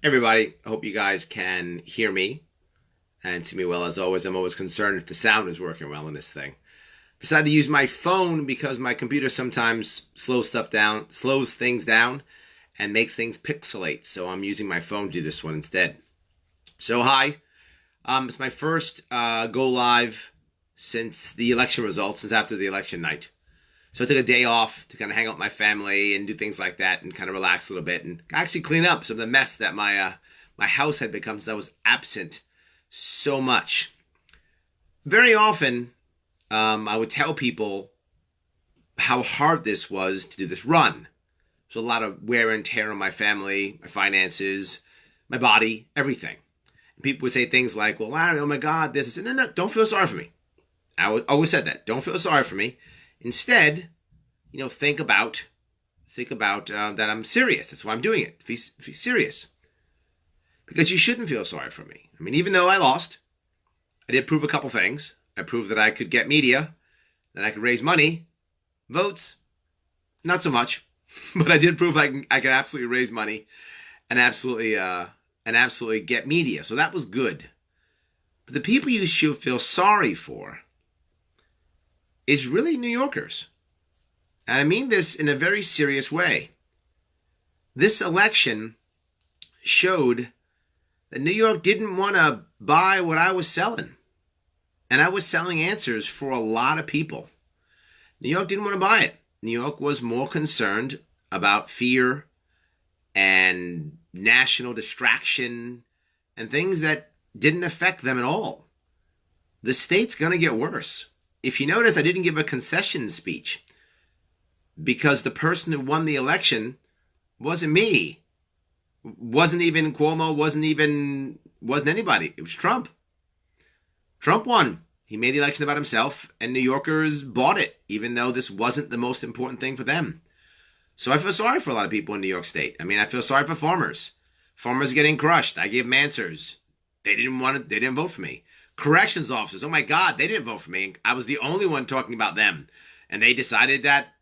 Everybody, I hope you guys can hear me and see me well. As always, I'm always concerned if the sound is working well in this thing. Decided to use my phone because my computer sometimes slows things down, and makes things pixelate. So I'm using my phone to do this one instead. So hi, it's my first go live since the election results, since after the election night. So I took a day off to kind of hang out with my family and do things like that and kind of relax a little bit and actually clean up some of the mess that my house had become since I was absent so much. Very often, I would tell people how hard this was to do this run. So a lot of wear and tear on my family, my finances, my body, everything. And people would say things like, well, Larry, oh my God, this. I said, no, don't feel sorry for me. I always said that. Don't feel sorry for me. Instead, think about that I'm serious. That's why I'm doing it. Be serious. Because you shouldn't feel sorry for me. I mean, even though I lost, I did prove a couple things. I proved that I could get media, that I could raise money, votes, not so much. But I did prove I could absolutely raise money and absolutely get media. So that was good. But the people you should feel sorry for is really New Yorkers. And I mean this in a very serious way. This election showed that New York didn't want to buy what I was selling. And I was selling answers for a lot of people. New York didn't want to buy it. New York was more concerned about fear and national distraction and things that didn't affect them at all. The state's going to get worse. If you notice, I didn't give a concession speech because the person who won the election wasn't me. Wasn't even Cuomo, wasn't anybody. It was Trump. Trump won. He made the election about himself, and New Yorkers bought it, even though this wasn't the most important thing for them. So I feel sorry for a lot of people in New York State. I mean, I feel sorry for farmers. Farmers getting crushed. I gave them answers. They didn't vote for me. Corrections officers, oh my God, they didn't vote for me. I was the only one talking about them. And they decided that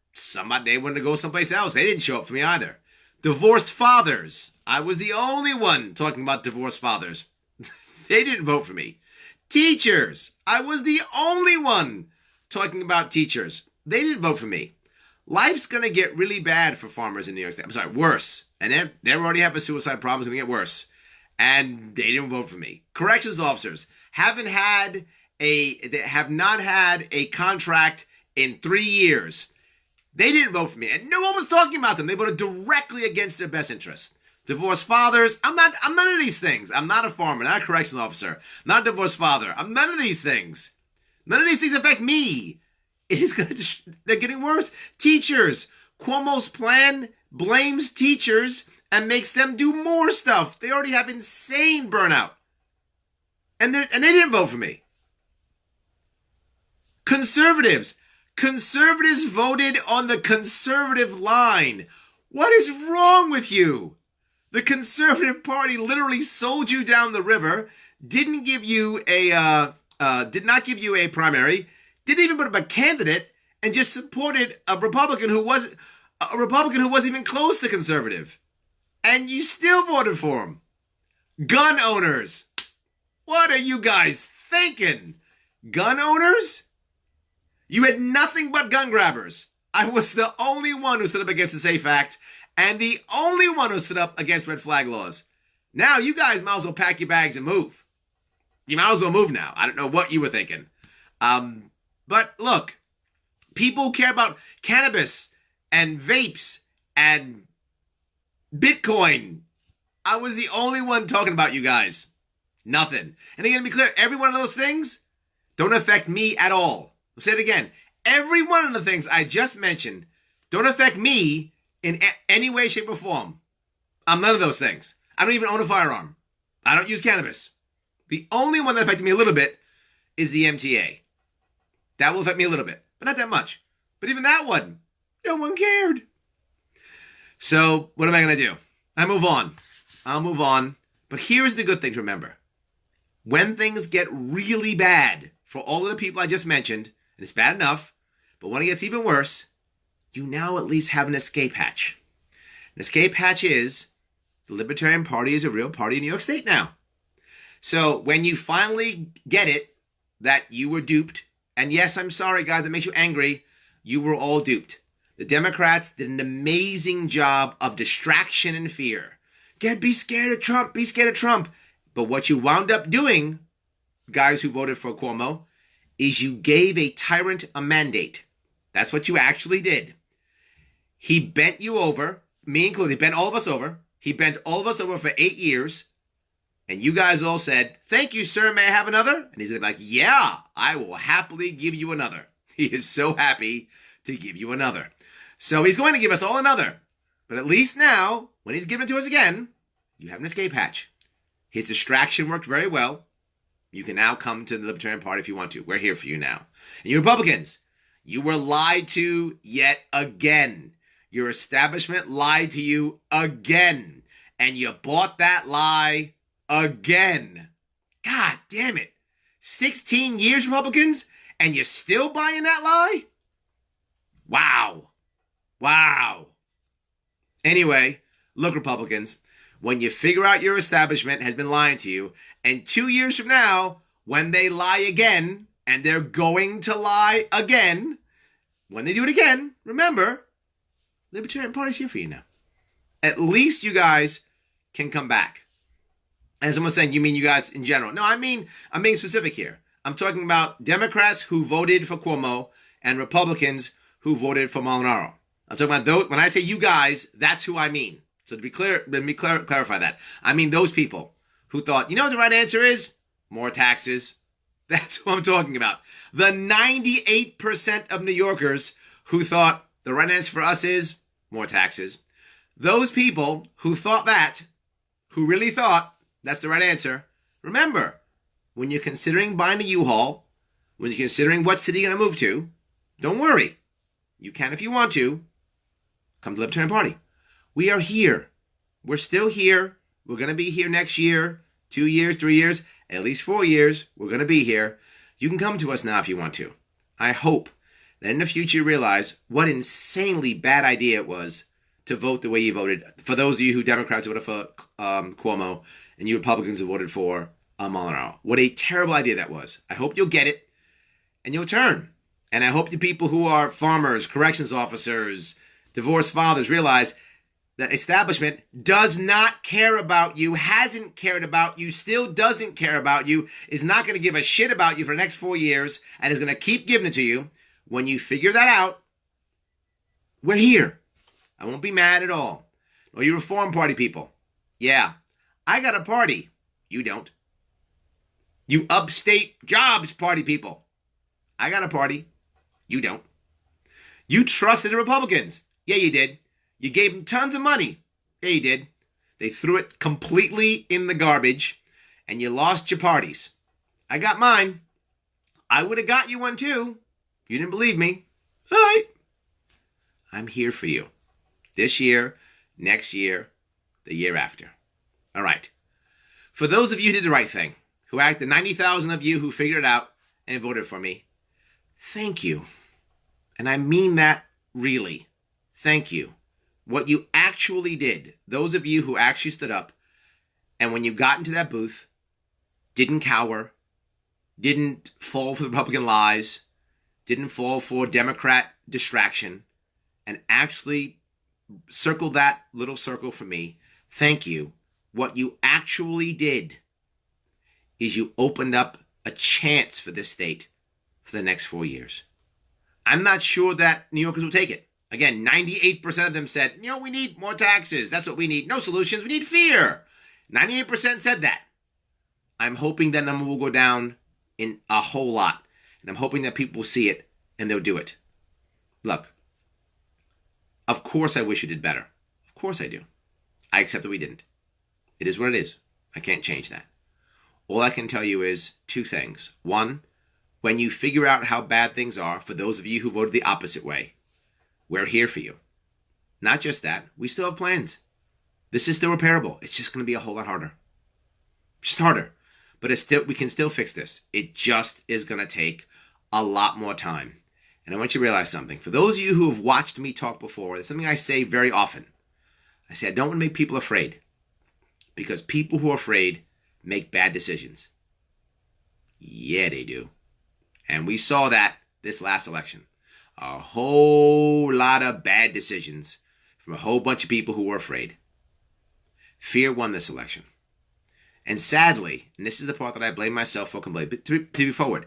they wanted to go someplace else. They didn't show up for me either. Divorced fathers, I was the only one talking about divorced fathers. They didn't vote for me. Teachers, I was the only one talking about teachers. They didn't vote for me. Life's going to get really bad for farmers in New York State. I'm sorry, worse. And they already have a suicide problem. It's going to get worse. And they didn't vote for me. Corrections officers have not had a contract in 3 years. They didn't vote for me. And no one was talking about them. They voted directly against their best interest. Divorced fathers, I'm none of these things. I'm not a farmer, not a corrections officer, not a divorced father. I'm none of these things. None of these things affect me. They're getting worse. Teachers, Cuomo's plan blames teachers and makes them do more stuff. They already have insane burnout. And they didn't vote for me. Conservatives voted on the conservative line. What is wrong with you? The Conservative Party literally sold you down the river, did not give you a primary, didn't even put up a candidate, and just supported a Republican who wasn't even close to conservative. And you still voted for him. Gun owners. What are you guys thinking? Gun owners? You had nothing but gun grabbers. I was the only one who stood up against the SAFE Act and the only one who stood up against red flag laws. Now you guys might as well pack your bags and move. You might as well move now. I don't know what you were thinking. But look, people care about cannabis and vapes and Bitcoin. I was the only one talking about you guys. Nothing. And again, to be clear, every one of those things don't affect me at all. I'll say it again. Every one of the things I just mentioned don't affect me in any way, shape, or form. I'm none of those things. I don't even own a firearm. I don't use cannabis. The only one that affected me a little bit is the MTA. That will affect me a little bit, but not that much. But even that one, no one cared. So what am I going to do? I'll move on. But here's the good thing to remember. When things get really bad for all of the people I just mentioned, and it's bad enough, but when it gets even worse, you now at least have an escape hatch. An escape hatch is The Libertarian Party is a real party in New York State now. So when you finally get it that you were duped, and yes, I'm sorry, guys, that makes you angry, you were all duped. The Democrats did an amazing job of distraction and fear. Be scared of Trump, be scared of Trump. But what you wound up doing, guys who voted for Cuomo, is you gave a tyrant a mandate. That's what you actually did. He bent you over, me included, bent all of us over. He bent all of us over for 8 years. And you guys all said, thank you, sir, may I have another? And he's going to be like, yeah, I will happily give you another. He is so happy to give you another. So he's going to give us all another. But at least now, when he's giving it to us again, you have an escape hatch. His distraction worked very well. You can now come to the Libertarian Party if you want to. We're here for you now. And you Republicans, you were lied to yet again. Your establishment lied to you again. And you bought that lie again. God damn it. 16 years, Republicans, and you're still buying that lie? Wow. Wow. Anyway, look, Republicans, when you figure out your establishment has been lying to you, and 2 years from now, when they lie again, and they're going to lie again, when they do it again, remember, Libertarian Party's here for you now. At least you guys can come back. And someone's saying, you mean you guys in general? No, I'm being specific here. I'm talking about Democrats who voted for Cuomo and Republicans who voted for Molinaro. I'm talking about those. When I say you guys, that's who I mean. So to be clear, let me clarify that. I mean those people who thought, you know what the right answer is? More taxes. That's who I'm talking about. The 98% of New Yorkers who thought the right answer for us is more taxes. Those people who thought that, who really thought that's the right answer, remember, when you're considering buying a U-Haul, when you're considering what city you're going to move to, don't worry. You can, if you want to, come to the Libertarian Party. We are here. We're still here. We're going to be here next year, 2 years, 3 years, at least 4 years. We're going to be here. You can come to us now if you want to. I hope that in the future you realize what insanely bad idea it was to vote the way you voted. For those of you who Democrats voted for Cuomo and you Republicans who voted for Molinaro. What a terrible idea that was. I hope you'll get it and you'll turn. And I hope the people who are farmers, corrections officers, divorced fathers realize that establishment does not care about you, hasn't cared about you, still doesn't care about you, is not going to give a shit about you for the next 4 years, and is going to keep giving it to you. When you figure that out, we're here. I won't be mad at all. Or you Reform Party people. Yeah, I got a party. You don't. You upstate Jobs Party people. I got a party. You don't. You trusted the Republicans. Yeah, you did. You gave them tons of money. Yeah, you did. They threw it completely in the garbage, and you lost your parties. I got mine. I would have got you one too. You didn't believe me. All right. I'm here for you. This year, next year, the year after. All right. For those of you who did the right thing, who acted, 90,000 of you who figured it out and voted for me, thank you. And I mean that really. Thank you. What you actually did, those of you who actually stood up, and when you got into that booth, didn't cower, didn't fall for the Republican lies, didn't fall for Democrat distraction, and actually circled that little circle for me, thank you. What you actually did is you opened up a chance for this state for the next 4 years. I'm not sure that New Yorkers will take it. Again, 98% of them said, you know, we need more taxes. That's what we need. No solutions. We need fear. 98% said that. I'm hoping that number will go down in a whole lot. And I'm hoping that people will see it and they'll do it. Look, of course I wish we did better. Of course I do. I accept that we didn't. It is what it is. I can't change that. All I can tell you is 2 things. 1, when you figure out how bad things are, for those of you who voted the opposite way, we're here for you. Not just that, we still have plans. This is still repairable. It's just going to be a whole lot harder. Just harder. But we can still fix this. It just is going to take a lot more time. And I want you to realize something. For those of you who have watched me talk before, there's something I say very often. I say I don't want to make people afraid. because people who are afraid make bad decisions. Yeah, they do. And we saw that this last election. A whole lot of bad decisions from a whole bunch of people who were afraid. Fear won this election. And sadly, and this is the part that I blame myself for completely, to be forward,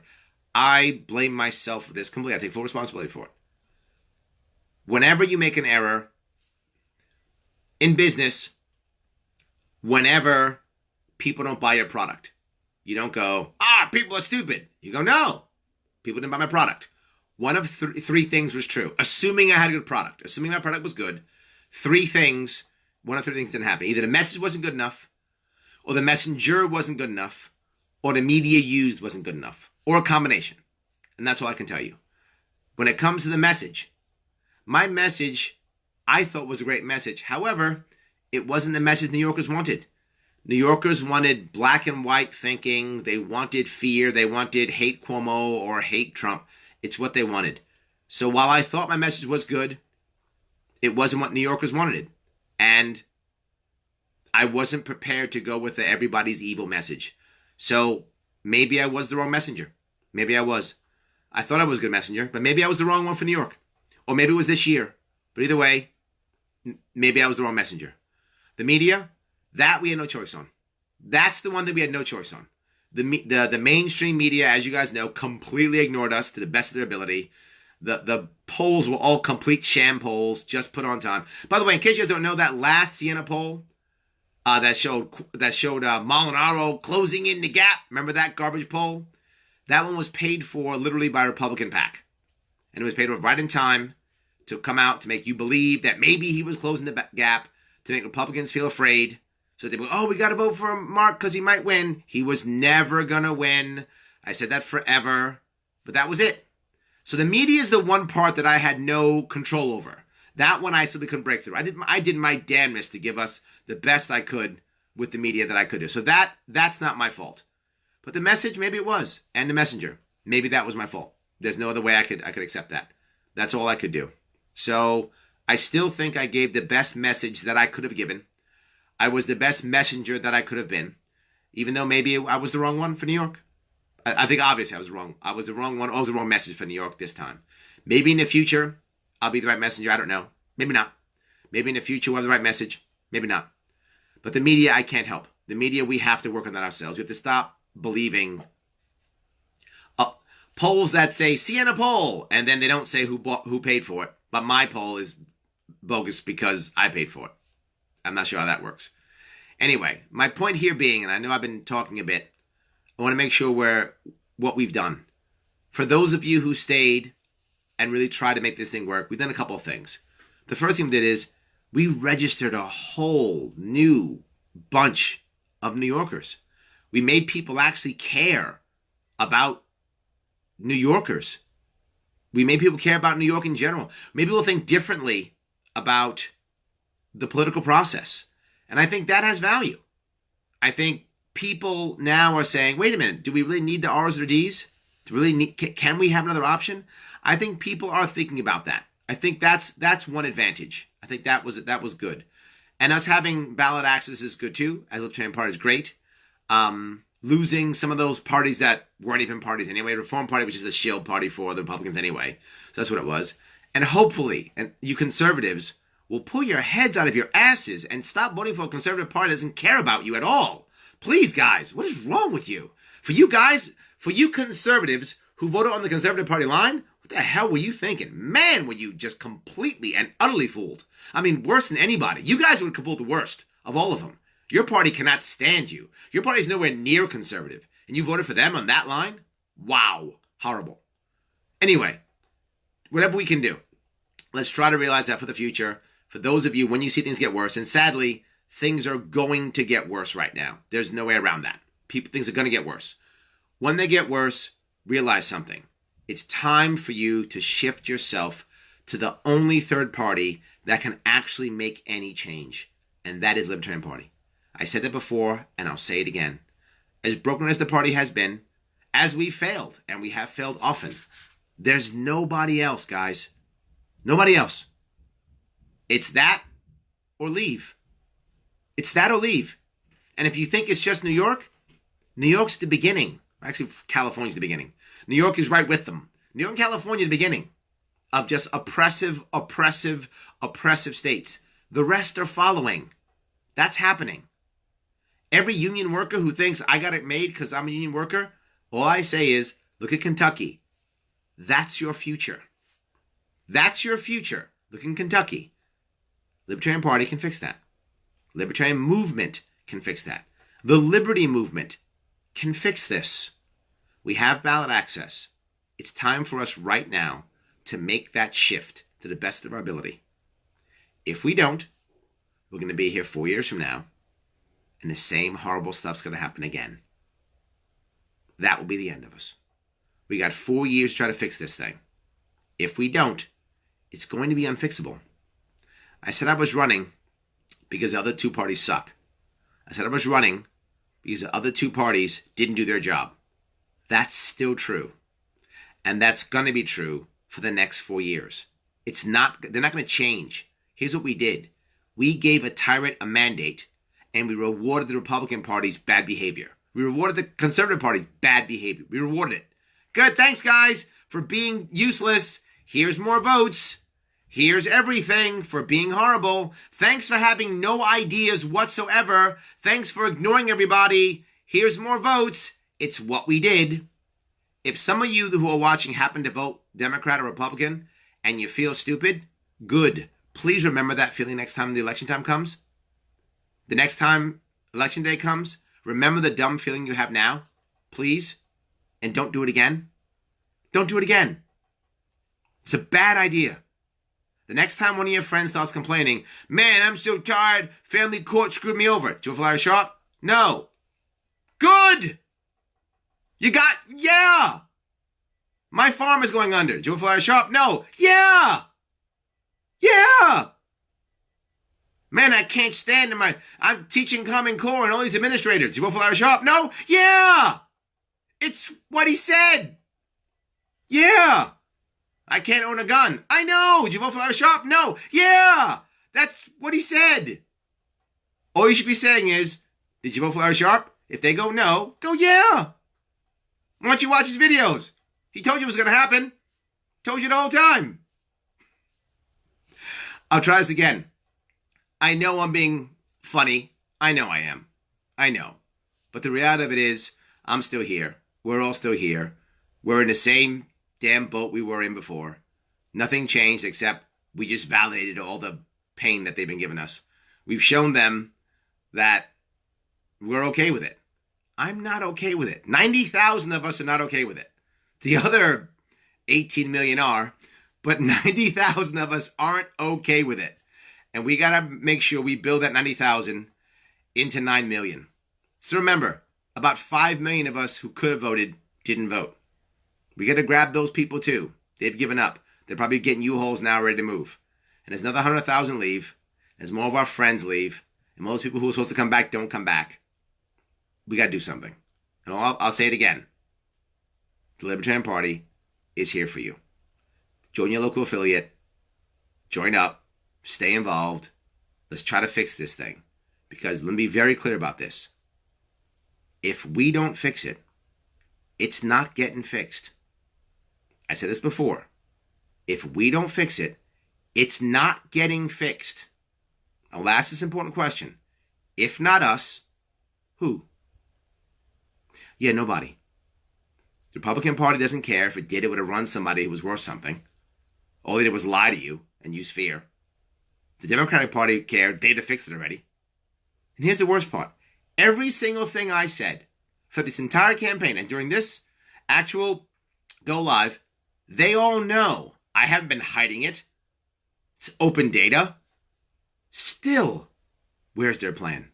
I blame myself for this completely. I take full responsibility for it. Whenever you make an error in business, whenever people don't buy your product, you don't go, people are stupid. You go, no, people didn't buy my product. One of three things was true. Assuming I had a good product, assuming my product was good, one of three things didn't happen. Either the message wasn't good enough, or the messenger wasn't good enough, or the media used wasn't good enough, or a combination. And that's all I can tell you. When it comes to the message, my message, I thought was a great message. However, it wasn't the message New Yorkers wanted. New Yorkers wanted black and white thinking. They wanted fear. They wanted hate Cuomo or hate Trump. It's what they wanted. So while I thought my message was good, it wasn't what New Yorkers wanted. And I wasn't prepared to go with the everybody's evil message. So maybe I was the wrong messenger. Maybe I was. I thought I was a good messenger, but maybe I was the wrong one for New York. Or maybe it was this year. But either way, maybe I was the wrong messenger. The media, that we had no choice on. That's the one that we had no choice on. The mainstream media, as you guys know, completely ignored us to the best of their ability. The polls were all complete sham polls, just put on time. By the way, in case you guys don't know, that last Siena poll that showed Molinaro closing in the gap. Remember that garbage poll? That one was paid for literally by a Republican PAC. And it was paid for right in time to come out to make you believe that maybe he was closing the gap, to make Republicans feel afraid. So they go, we got to vote for Mark because he might win. He was never going to win. I said that forever. But that was it. So the media is the one part that I had no control over. That one I simply couldn't break through. I did my damnedest to give us the best I could with the media that I could do. So that's not my fault. But the message, maybe it was. And the messenger, maybe that was my fault. There's no other way I could accept that. That's all I could do. So I still think I gave the best message that I could have given. I was the best messenger that I could have been, even though maybe I was the wrong one for New York. I think obviously I was wrong. I was the wrong one. I was the wrong message for New York this time. Maybe in the future, I'll be the right messenger. I don't know. Maybe not. Maybe in the future we'll have the right message. Maybe not. But the media, I can't help. The media, we have to work on that ourselves. We have to stop believing polls that say Siena poll, and then they don't say who paid for it. But my poll is bogus because I paid for it. I'm not sure how that works. Anyway, my point here being, and I know I've been talking a bit, I want to make sure what we've done. For those of you who stayed and really tried to make this thing work, we've done a couple of things. The first thing we did is we registered a whole new bunch of New Yorkers. We made people actually care about New Yorkers. We made people care about New York in general. Maybe we'll think differently about the political process. And I think that has value. I think people now are saying, wait a minute, do we really need the R's or D's? Can we have another option? I think people are thinking about that. I think that's one advantage. I think that was good. And us having ballot access is good too. As Libertarian Party is great. Losing some of those parties that weren't even parties anyway. Reform Party, which is a shield party for the Republicans anyway. So that's what it was. And hopefully, and you conservatives will pull your heads out of your asses and stop voting for a conservative party that doesn't care about you at all. Please, guys, what is wrong with you? For you guys, for you conservatives who voted on the Conservative Party line, what the hell were you thinking? Man, were you just completely and utterly fooled. I mean, worse than anybody. You guys would have fooled the worst of all of them. Your party cannot stand you. Your party is nowhere near conservative. And you voted for them on that line? Wow. Horrible. Anyway, whatever we can do, let's try to realize that for the future. For those of you, when you see things get worse, and sadly, things are going to get worse right now. There's no way around that. Things are going to get worse. When they get worse, realize something. It's time for you to shift yourself to the only third party that can actually make any change. And that is Libertarian Party. I said that before, and I'll say it again. As broken as the party has been, as we failed, and we have failed often, there's nobody else, guys. Nobody else. It's that or leave. It's that or leave. And if you think it's just New York's the beginning. Actually, California's the beginning. New York is right with them. New York and California are the beginning of just oppressive states. The rest are following. That's happening. Every union worker who thinks I got it made because I'm a union worker, all I say is, look at Kentucky. That's your future. That's your future. Look in Kentucky. Libertarian Party can fix that. Libertarian movement can fix that. The Liberty Movement can fix this. We have ballot access. It's time for us right now to make that shift to the best of our ability. If we don't, we're going to be here 4 years from now, and the same horrible stuff's going to happen again. That will be the end of us. We got 4 years to try to fix this thing. If we don't, it's going to be unfixable. I said I was running because the other two parties suck. I said I was running because the other two parties didn't do their job. That's still true. And that's going to be true for the next 4 years. They're not going to change. Here's what we did. We gave a tyrant a mandate, and we rewarded the Republican Party's bad behavior. We rewarded the Conservative Party's bad behavior. We rewarded it. Good, thanks guys for being useless. Here's more votes. Here's everything for being horrible. Thanks for having no ideas whatsoever. Thanks for ignoring everybody. Here's more votes. It's what we did. If some of you who are watching happen to vote Democrat or Republican and you feel stupid, good. Please remember that feeling next time the election time comes. The next time election day comes, remember the dumb feeling you have now, please. And don't do it again. Don't do it again. It's a bad idea. The next time one of your friends starts complaining, man, I'm so tired, family court screwed me over. Did you fly Sharpe? No. Good. You got, yeah. My farm is going under. Did you fly Sharpe? No. Yeah. Yeah. Man, I can't stand I'm teaching Common Core and all these administrators. Did you fly Sharpe? No. Yeah. It's what he said. Yeah. I can't own a gun. I know. Did you vote for Larry Sharpe? No. Yeah. That's what he said. All you should be saying is, did you vote for Larry Sharpe? If they go no, go yeah. Why don't you watch his videos? He told you it was going to happen. Told you the whole time. I'll try this again. I know I'm being funny. I know I am. I know. But the reality of it is, I'm still here. We're all still here. We're in the same damn boat we were in before. Nothing changed except we just validated all the pain that they've been giving us. We've shown them that we're okay with it. I'm not okay with it. 90,000 of us are not okay with it. The other 18 million are, but 90,000 of us aren't okay with it. And we got to make sure we build that 90,000 into 9 million. So remember, about 5 million of us who could have voted didn't vote. We got to grab those people too. They've given up. They're probably getting U-Hauls now ready to move. And there's another 100,000 leave. As more of our friends leave. And most people who are supposed to come back don't come back. We got to do something. And I'll say it again. The Libertarian Party is here for you. Join your local affiliate. Join up. Stay involved. Let's try to fix this thing. Because let me be very clear about this. If we don't fix it, it's not getting fixed. I said this before. If we don't fix it, it's not getting fixed. I'll ask this important question. If not us, who? Yeah, nobody. The Republican Party doesn't care. If it did, it would have run somebody who was worth something. All they did was lie to you and use fear. The Democratic Party cared. They'd have fixed it already. And here's the worst part. Every single thing I said for this entire campaign and during this actual go live, they all know I haven't been hiding it. It's open data. Still, where's their plan?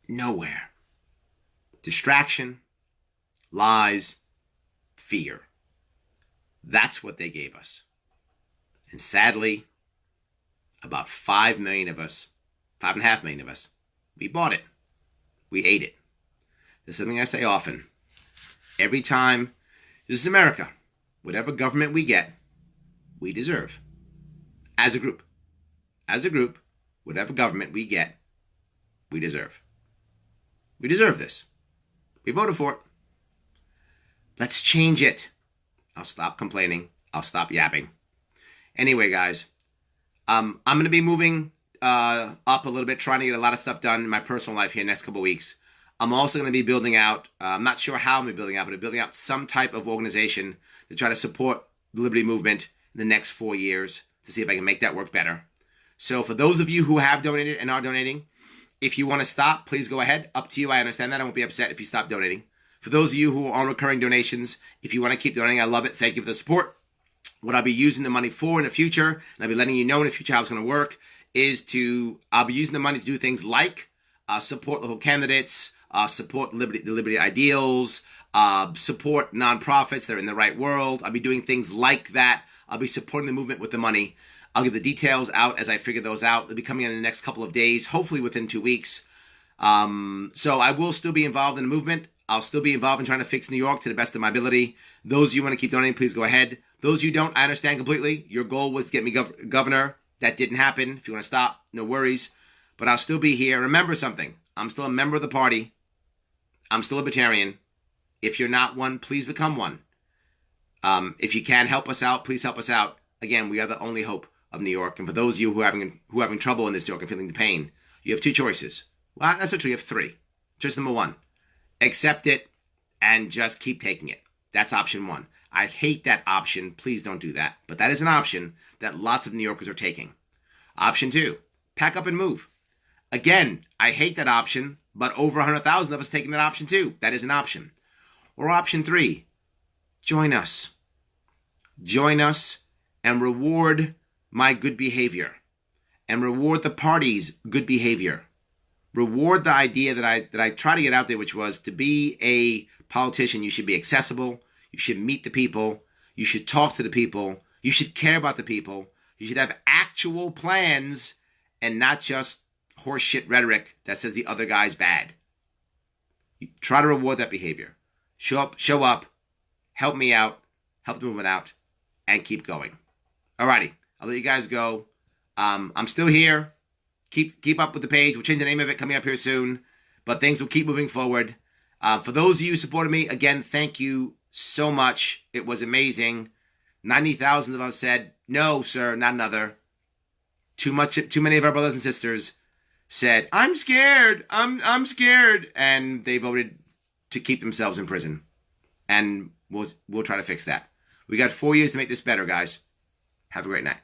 Nowhere. Distraction, lies, fear. That's what they gave us. And sadly, about 5 million of us, 5.5 million of us, we bought it. We ate it. There's something I say often. Every time, this is America. Whatever government we get, we deserve. As a group. As a group, whatever government we get, we deserve. We deserve this. We voted for it. Let's change it. I'll stop complaining. I'll stop yapping. Anyway, guys, I'm going to be moving up a little bit, trying to get a lot of stuff done in my personal life here next couple of weeks. I'm also going to be building out, I'm not sure how I'm going to be building out, but I'm building out some type of organization to try to support the Liberty Movement in the next 4 years to see if I can make that work better. So for those of you who have donated and are donating, if you want to stop, please go ahead. Up to you. I understand that. I won't be upset if you stop donating. For those of you who are on recurring donations, if you want to keep donating, I love it. Thank you for the support. What I'll be using the money for in the future, and I'll be letting you know in the future how it's going to work, is I'll be using the money to do things like support local candidates, support the Liberty ideals, support nonprofits that are in the right world. I'll be doing things like that. I'll be supporting the movement with the money. I'll give the details out as I figure those out. They'll be coming in the next couple of days, hopefully within 2 weeks. So I will still be involved in the movement. I'll still be involved in trying to fix New York to the best of my ability. Those of you who want to keep donating, please go ahead. Those of you who don't, I understand completely. Your goal was to get me governor. That didn't happen. If you want to stop, no worries. But I'll still be here. Remember something. I'm still a member of the party. I'm still a libertarian. If you're not one, please become one. If you can help us out, please help us out. Again, we are the only hope of New York. And for those of you who are having trouble in this New York and feeling the pain, you have 2 choices. Well, that's not true. You have 3. Choice number 1, accept it and just keep taking it. That's option 1. I hate that option. Please don't do that. But that is an option that lots of New Yorkers are taking. Option 2, pack up and move. Again, I hate that option, but over 100,000 of us taking that option too. That is an option. Or option 3, join us. Join us and reward my good behavior. And reward the party's good behavior. Reward the idea that I try to get out there, which was to be a politician, you should be accessible. You should meet the people. You should talk to the people. You should care about the people. You should have actual plans and not just horseshit rhetoric that says the other guy's bad. You try to reward that behavior. Show up, help me out, help the movement out, and keep going. Alrighty, I'll let you guys go. I'm still here. Keep up with the page. We'll change the name of it coming up here soon, but things will keep moving forward. For those of you who supported me, again, thank you so much. It was amazing. 90,000 of us said, no, sir, not another. Too many of our brothers and sisters said, I'm scared. I'm scared. And they voted to keep themselves in prison. And we'll try to fix that. We got 4 years to make this better, guys. Have a great night.